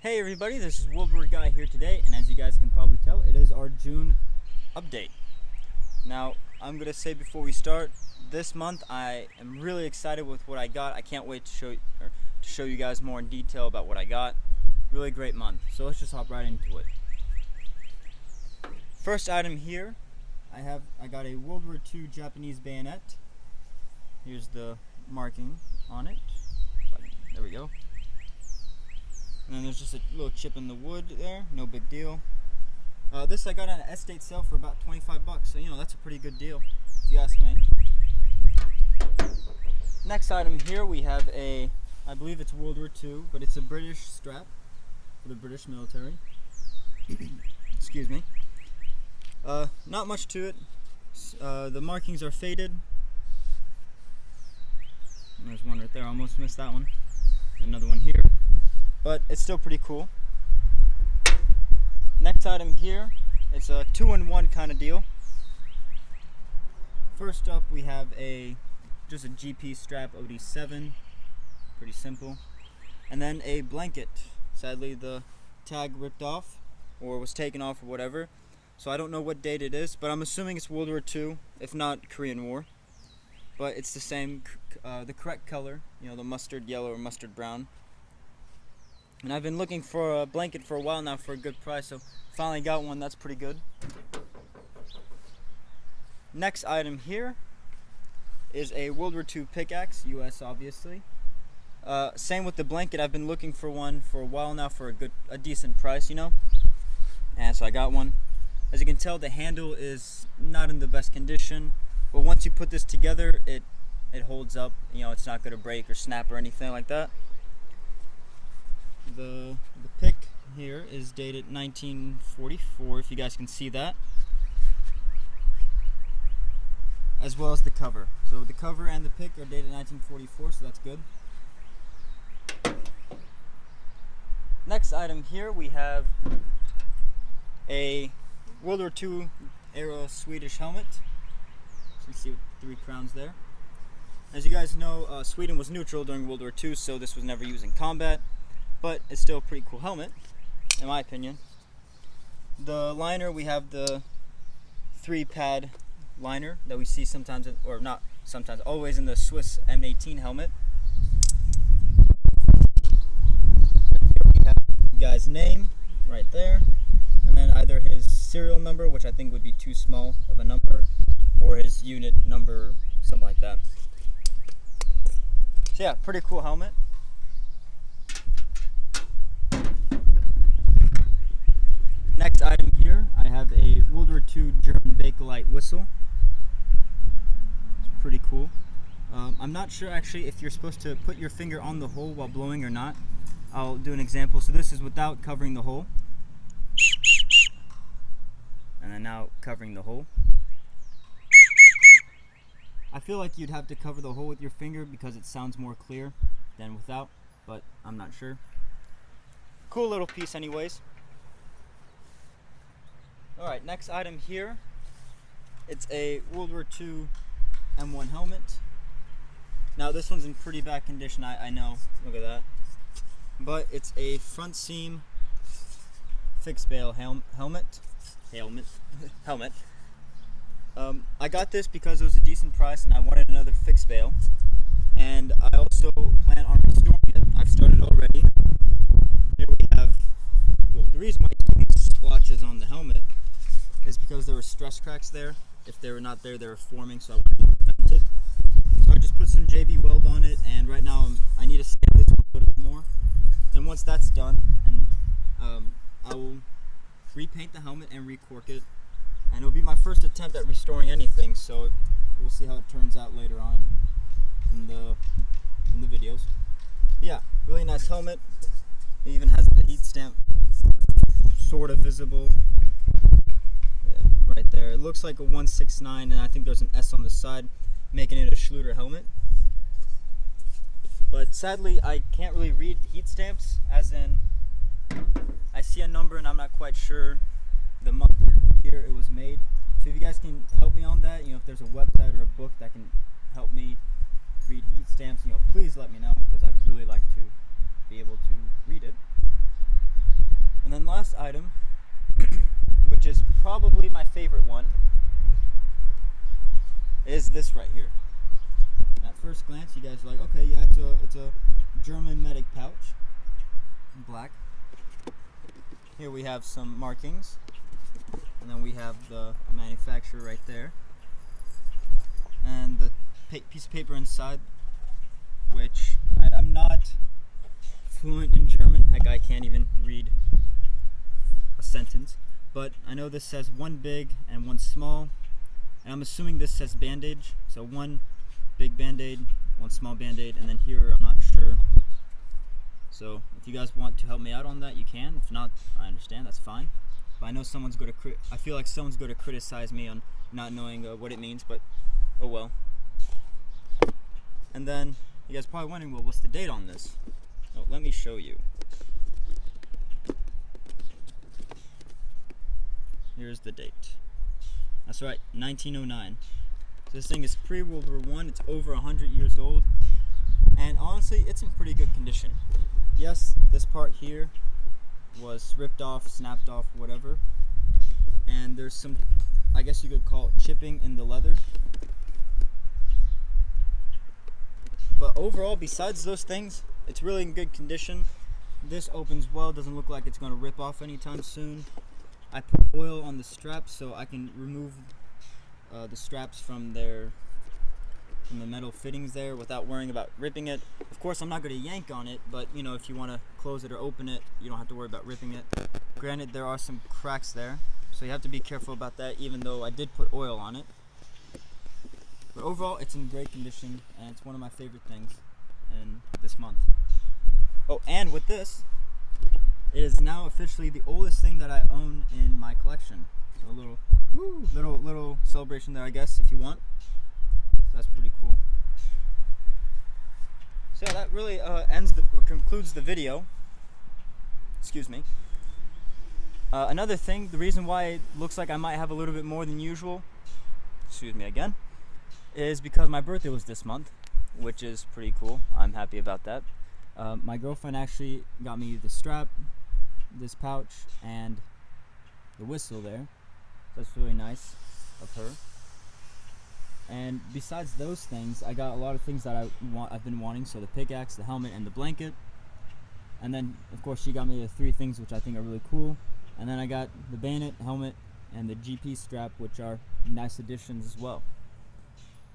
Hey everybody, this is World War Guy here today, and as you guys can probably tell, it is our June update. Now, I'm going to say before we start, this month I am really excited with what I got. I can't wait to show you guys more in detail about what I got. Really great month, so let's just hop right into it. First item here, I got a World War II Japanese bayonet. Here's the marking on it. There we go. And then there's just a little chip in the wood there, no big deal. This I got on an estate sale for about 25 bucks, so that's a pretty good deal, if you ask me. Next item here we have I believe it's World War II, but it's a British strap for the British military. Excuse me. Not much to it. The markings are faded. There's one right there, I almost missed that one. Another one here. But it's still pretty cool. Next item here is a 2-in-1 kind of deal. First up we have just a GP strap OD7, pretty simple. And then a blanket. Sadly the tag ripped off or was taken off or whatever. So I don't know what date it is, but I'm assuming it's World War II, if not Korean War. But it's the same, the correct color, the mustard yellow or mustard brown. And I've been looking for a blanket for a while now for a good price, so finally got one. That's pretty good. Next item here is a World War II pickaxe, US obviously. Same with the blanket. I've been looking for one for a while now for a decent price, And so I got one. As you can tell, the handle is not in the best condition, but once you put this together, it holds up. It's not going to break or snap or anything like that. The pick here is dated 1944, if you guys can see that, as well as the cover. So the cover and the pick are dated 1944, so that's good. Next item here we have a World War II era Swedish helmet. So you see 3 crowns there. As you guys know, Sweden was neutral during World War II, so this was never used in combat. But it's still a pretty cool helmet, in my opinion. The liner, we have the 3-pad liner that we see sometimes, or not sometimes, always in the Swiss M18 helmet. We have the guy's name right there, and then either his serial number, which I think would be too small of a number, or his unit number, something like that. So yeah, pretty cool helmet. Next item here, I have a World War II German Bakelite whistle. It's pretty cool. I'm not sure actually if you're supposed to put your finger on the hole while blowing or not. I'll do an example. So this is without covering the hole. And then now covering the hole. I feel like you'd have to cover the hole with your finger because it sounds more clear than without, but I'm not sure. Cool little piece anyways. Alright, next item here, it's a World War II M1 helmet. Now this one's in pretty bad condition, I know, look at that. But it's a front seam fixed bail helmet. I got this because it was a decent price and I wanted another fixed bail. And I also plan on restoring it. I've started already. Here we have, the reason why you see these splotches on the helmet is because there were stress cracks there. If they were not there, they were forming, so I wanted to prevent it. So I just put some JB weld on it, and right now I need to sand this a little bit more. Then once that's done, and I will repaint the helmet and recork it, and it'll be my first attempt at restoring anything. So we'll see how it turns out later on in the videos. But yeah, really nice helmet. It even has the heat stamp sort of visible. Right there. It looks like a 169, and I think there's an S on the side, making it a Schluter helmet. But sadly, I can't really read heat stamps, as in, I see a number and I'm not quite sure the month or year it was made. So if you guys can help me on that, if there's a website or a book that can help me read heat stamps, 8 stamps, please let me know, because I'd really like to be able to read it. Next item here, I have a World War II German Bakelite whistle. It's pretty cool. I'm not sure actually if you're supposed to put your finger on the hole while blowing or not. I'll do an example. So this is without covering the hole. So item, which is probably my favorite one, is this right here. At first glance, you guys are like, okay, yeah, it's a German medic pouch, in black. Here we have some markings, and then we have the manufacturer right there, and the piece of paper inside, which I'm not fluent in German. Heck, I can't even read a sentence, but I know this says one big and one small, and I'm assuming this says bandage, so one big band-aid, one small band-aid, and then here I'm not sure. So if you guys want to help me out on that, you can. If not, I understand, that's fine. But I know someone's going to I feel like someone's going to criticize me on not knowing what it means, but oh well. And then you guys are probably wondering, well, what's the date on this? Oh, let me show you. Here's the date. That's right, 1909. So this thing is pre-World War I. It's over 100 years old, and honestly, it's in pretty good condition. Yes, this part here was ripped off, snapped off, whatever, and there's some, I guess you could call it chipping in the leather. But overall, besides those things, it's really in good condition. This opens well, doesn't look like it's going to rip off anytime soon. I put oil on the straps so I can remove the straps from the metal fittings there without worrying about ripping it. Of course, I'm not going to yank on it, but you know, if you want to close it or open it, you don't have to worry about ripping it. Granted, there are some cracks there, so you have to be careful about that, even though I did put oil on it. But overall, it's in great condition, and it's one of my favorite things in this month. Oh, and with this, it is now officially the oldest thing that I own in my collection. So a little celebration there, I guess, if you want. So that's pretty cool. So yeah, that really concludes the video. Excuse me. Another thing, the reason why it looks like I might have a little bit more than usual, excuse me again, is because my birthday was this month, which is pretty cool. I'm happy about that. My girlfriend actually got me the strap, this pouch, and the whistle there. That's really nice of her. And besides those things, I got a lot of things that I've been wanting. So the pickaxe, the helmet, and the blanket. And then, of course, she got me the 3 things which I think are really cool. And then I got the bayonet, helmet, and the GP strap, which are nice additions as well.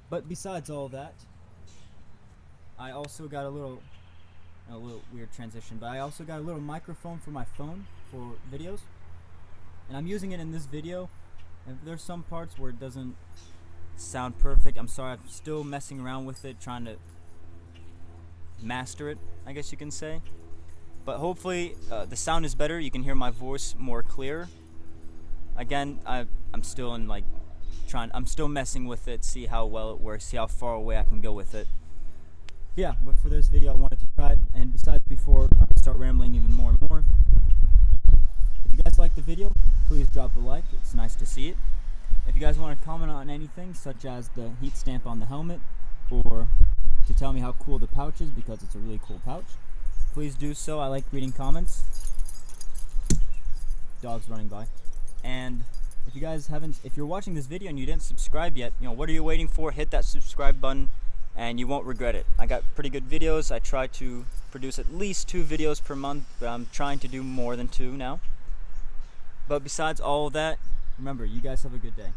But besides all that, I also got a little weird transition, but I also got a little microphone for my phone for videos. And I'm using it in this video. And there's some parts where it doesn't sound perfect. I'm sorry, I'm still messing around with it, trying to master it, I guess you can say. But hopefully the sound is better. You can hear my voice more clear. Again, I'm still in I'm still messing with it, see how well it works, see how far away I can go with it. Yeah, but for this video I wanted to try it, and besides, before I start rambling even more and more, if you guys like the video, please drop a like. It's nice to see it. If you guys want to comment on anything, such as the heat stamp on the helmet, or to tell me how cool the pouch is, because it's a really cool pouch, please do so. I like reading comments. Dogs running by. And if you're watching this video and you didn't subscribe yet, what are you waiting for? Hit that subscribe button and you won't regret it. I got pretty good videos. I try to produce at least 2 videos per month, but I'm trying to do more than 2 now. But besides all of that, remember, you guys have a good day.